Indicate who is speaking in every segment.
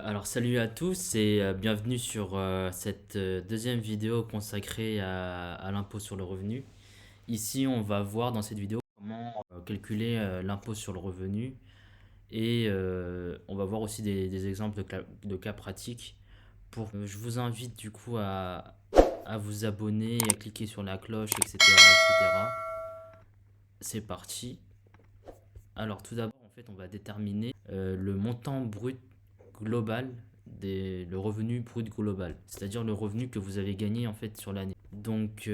Speaker 1: Alors salut à tous et bienvenue sur cette deuxième vidéo consacrée à l'impôt sur le revenu. Ici, on va voir dans cette vidéo comment calculer l'impôt sur le revenu et on va voir aussi des exemples de cas pratiques. Je vous invite du coup à vous abonner, à cliquer sur la cloche, etc., etc. C'est parti. Alors tout d'abord, en fait, on va déterminer le montant brut global le revenu brut global, c'est-à-dire le revenu que vous avez gagné en fait sur l'année. Donc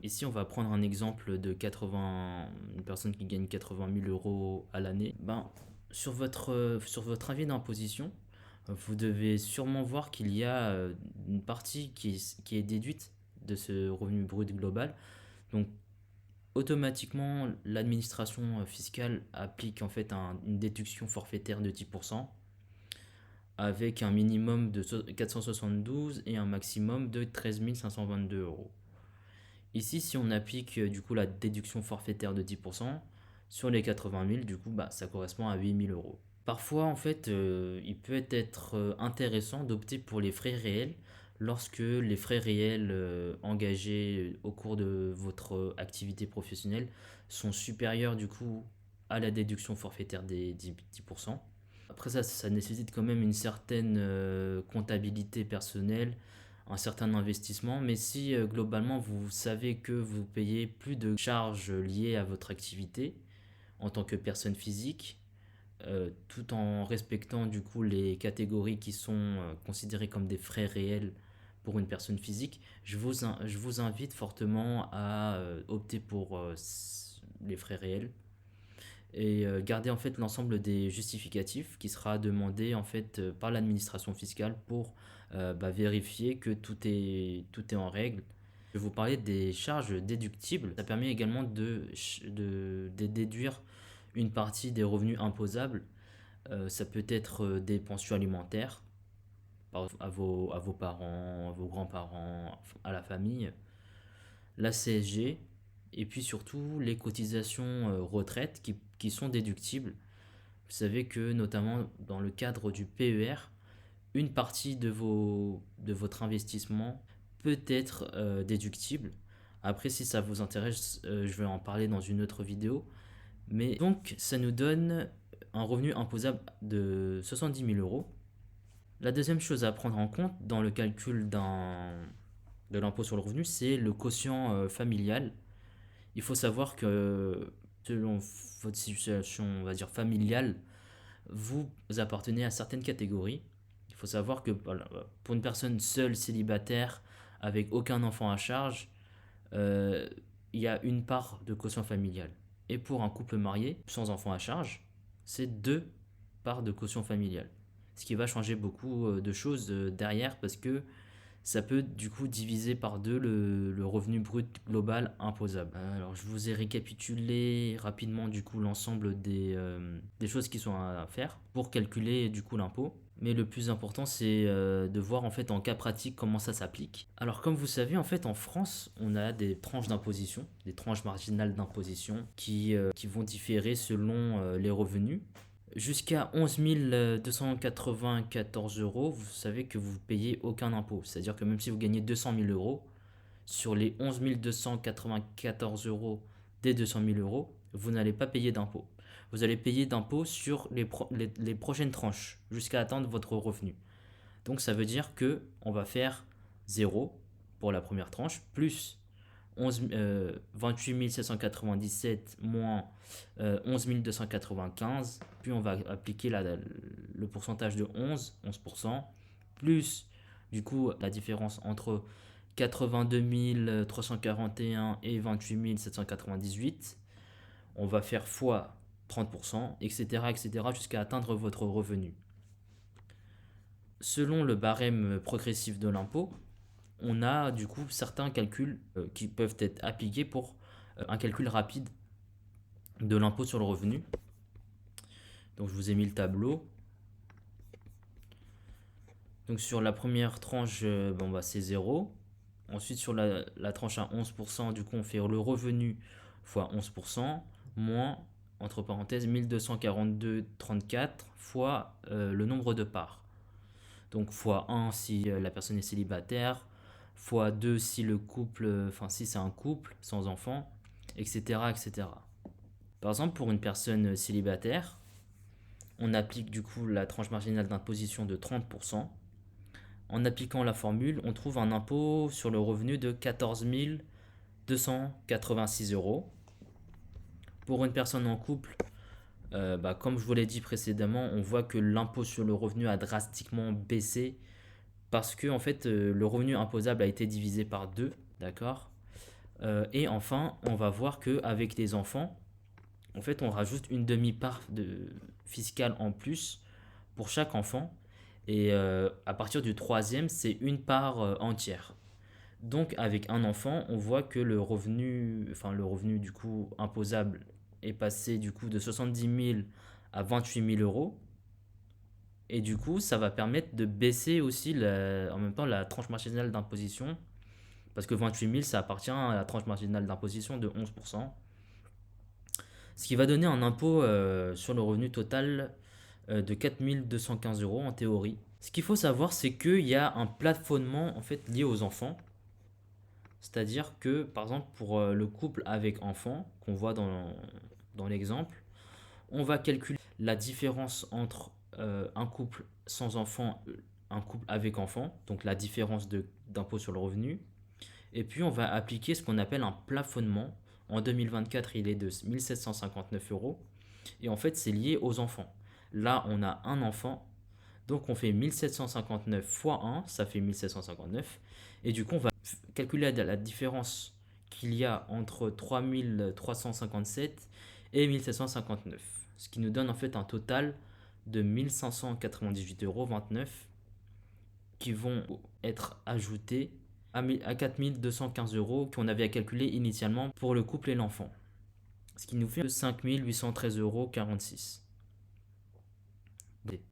Speaker 1: ici, on va prendre un exemple de une personne qui gagne 80 000 euros à l'année. Sur votre avis d'imposition, vous devez sûrement voir qu'il y a une partie qui est déduite de ce revenu brut global. Donc automatiquement, l'administration fiscale applique en fait une déduction forfaitaire de 10% avec un minimum de 472 et un maximum de 13 522 euros. Ici, si on applique du coup la déduction forfaitaire de 10% sur les 80 000, du coup, ça correspond à 8 000 euros. Parfois, en fait, il peut être intéressant d'opter pour les frais réels lorsque les frais réels engagés au cours de votre activité professionnelle sont supérieurs du coup à la déduction forfaitaire des 10%. Après ça nécessite quand même une certaine comptabilité personnelle, un certain investissement, mais si globalement vous savez que vous payez plus de charges liées à votre activité en tant que personne physique, tout en respectant du coup les catégories qui sont considérées comme des frais réels pour une personne physique, je vous invite fortement à opter pour les frais réels et garder en fait l'ensemble des justificatifs qui sera demandé en fait par l'administration fiscale pour vérifier que tout est en règle. Je vais vous parler des charges déductibles. Ça permet également de déduire une partie des revenus imposables. Ça peut être des pensions alimentaires à vos parents, à vos grands-parents, à la famille, la CSG, et puis surtout les cotisations retraite qui sont déductibles. Vous savez que notamment dans le cadre du PER, une partie de votre investissement peut être déductible. Après, si ça vous intéresse, je vais en parler dans une autre vidéo. Mais donc, ça nous donne un revenu imposable de 70 000 euros. La deuxième chose à prendre en compte dans le calcul de l'impôt sur le revenu, c'est le quotient familial. Il faut savoir que selon votre situation, on va dire familiale, vous appartenez à certaines catégories. Il faut savoir que voilà, pour une personne seule, célibataire, avec aucun enfant à charge, euh, il y a une part de quotient familial. Et pour un couple marié, sans enfant à charge, c'est deux parts de quotient familial. Ce qui va changer beaucoup de choses derrière parce que ça peut du coup diviser par deux le revenu brut global imposable. Alors je vous ai récapitulé rapidement du coup l'ensemble des choses qui sont à faire pour calculer du coup l'impôt. Mais le plus important c'est de voir en fait en cas pratique comment ça s'applique. Alors comme vous savez en fait en France on a des tranches d'imposition, des tranches marginales d'imposition qui vont différer selon les revenus. Jusqu'à 11 294 euros, vous savez que vous payez aucun impôt. C'est-à-dire que même si vous gagnez 200 000 euros, sur les 11 294 euros des 200 000 euros, vous n'allez pas payer d'impôt. Vous allez payer d'impôt sur les prochaines tranches jusqu'à atteindre votre revenu. Donc ça veut dire que on va faire 0 pour la première tranche, plus 28 797 moins 11 295, puis on va appliquer le pourcentage de 11%, plus du coup la différence entre 82 341 et 28 798, on va faire fois 30%, etc., etc., jusqu'à atteindre votre revenu. Selon le barème progressif de l'impôt, on a du coup certains calculs qui peuvent être appliqués pour un calcul rapide de l'impôt sur le revenu. Donc je vous ai mis le tableau. Donc sur la première tranche, c'est 0. Ensuite sur la tranche à 11%, du coup on fait le revenu fois 11%, moins, entre parenthèses, 1242,34 fois le nombre de parts. Donc fois 1 si la personne est célibataire, fois 2 si le couple, enfin si c'est un couple sans enfant, etc., etc. Par exemple, pour une personne célibataire, on applique du coup la tranche marginale d'imposition de 30%. En appliquant la formule, on trouve un impôt sur le revenu de 14 286 euros. Pour une personne en couple, comme je vous l'ai dit précédemment, on voit que l'impôt sur le revenu a drastiquement baissé parce que en fait, le revenu imposable a été divisé par 2, d'accord. Et enfin, on va voir qu'avec des enfants, en fait, on rajoute une demi-part fiscale en plus pour chaque enfant. Et à partir du troisième, c'est une part entière. Donc avec un enfant, on voit que le revenu du coup imposable est passé du coup de 70 000 à 28 000 euros. Et du coup, ça va permettre de baisser aussi en même temps la tranche marginale d'imposition. Parce que 28 000, ça appartient à la tranche marginale d'imposition de 11%. Ce qui va donner un impôt sur le revenu total de 4 215 euros en théorie. Ce qu'il faut savoir, c'est qu'il y a un plafonnement en fait lié aux enfants. C'est-à-dire que, par exemple, pour le couple avec enfant, qu'on voit dans l'exemple, on va calculer la différence entre un couple sans enfant, un couple avec enfant, donc la différence d'impôt sur le revenu. Et puis, on va appliquer ce qu'on appelle un plafonnement. En 2024, il est de 1759 euros. Et en fait, c'est lié aux enfants. Là, on a un enfant. Donc, on fait 1759 fois 1, ça fait 1759. Et du coup, on va calculer la différence qu'il y a entre 3357 et 1759. Ce qui nous donne en fait un total de 1598,29 euros qui vont être ajoutés à 4215 euros qu'on avait à calculer initialement pour le couple et l'enfant. Ce qui nous fait 5813,46 euros.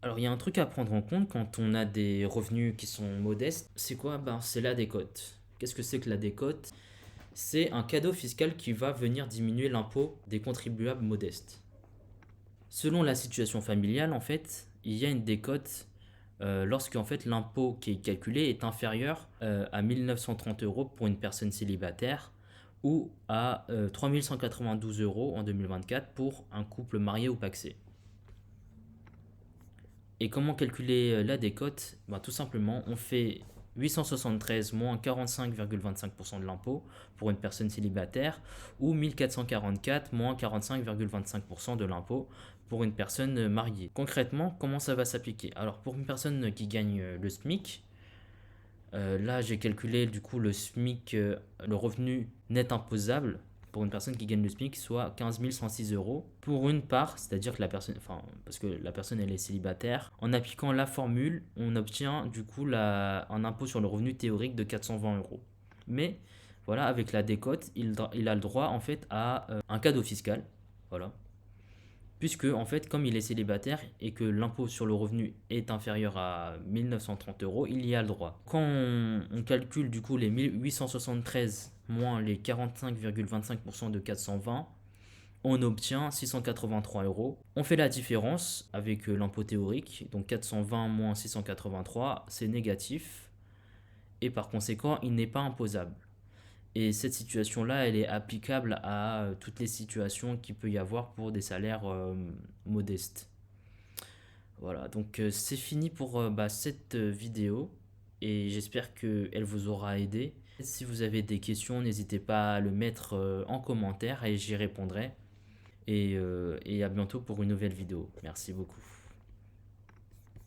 Speaker 1: Alors il y a un truc à prendre en compte quand on a des revenus qui sont modestes, c'est quoi? C'est la décote. Qu'est-ce que c'est que la décote? C'est un cadeau fiscal qui va venir diminuer l'impôt des contribuables modestes. Selon la situation familiale, en fait, il y a une décote lorsque en fait, l'impôt qui est calculé est inférieur à 1930 euros pour une personne célibataire ou à 3192 euros en 2024 pour un couple marié ou pacsé. Et comment calculer la décote? Tout simplement, on fait 873 moins 45,25% de l'impôt pour une personne célibataire ou 1444 moins 45,25% de l'impôt pour une personne mariée. Concrètement, comment ça va s'appliquer? Alors pour une personne qui gagne le SMIC, là j'ai calculé du coup le SMIC, le revenu net imposable pour une personne qui gagne le SMIC, soit 15 106 euros pour une part, c'est-à-dire que la personne, enfin, parce que la personne elle est célibataire. En appliquant la formule, on obtient du coup un impôt sur le revenu théorique de 420 euros. Mais voilà, avec la décote, il a le droit en fait à un cadeau fiscal. Voilà. Puisque en fait, comme il est célibataire et que l'impôt sur le revenu est inférieur à 1930 euros, il y a le droit. Quand on calcule du coup les 1873 moins les 45,25% de 420, on obtient 683 euros. On fait la différence avec l'impôt théorique, donc 420 moins 683, c'est négatif, et par conséquent, il n'est pas imposable. Et cette situation-là, elle est applicable à toutes les situations qu'il peut y avoir pour des salaires modestes. Voilà, donc c'est fini pour cette vidéo et j'espère qu'elle vous aura aidé. Si vous avez des questions, n'hésitez pas à le mettre en commentaire et j'y répondrai. Et à bientôt pour une nouvelle vidéo. Merci beaucoup.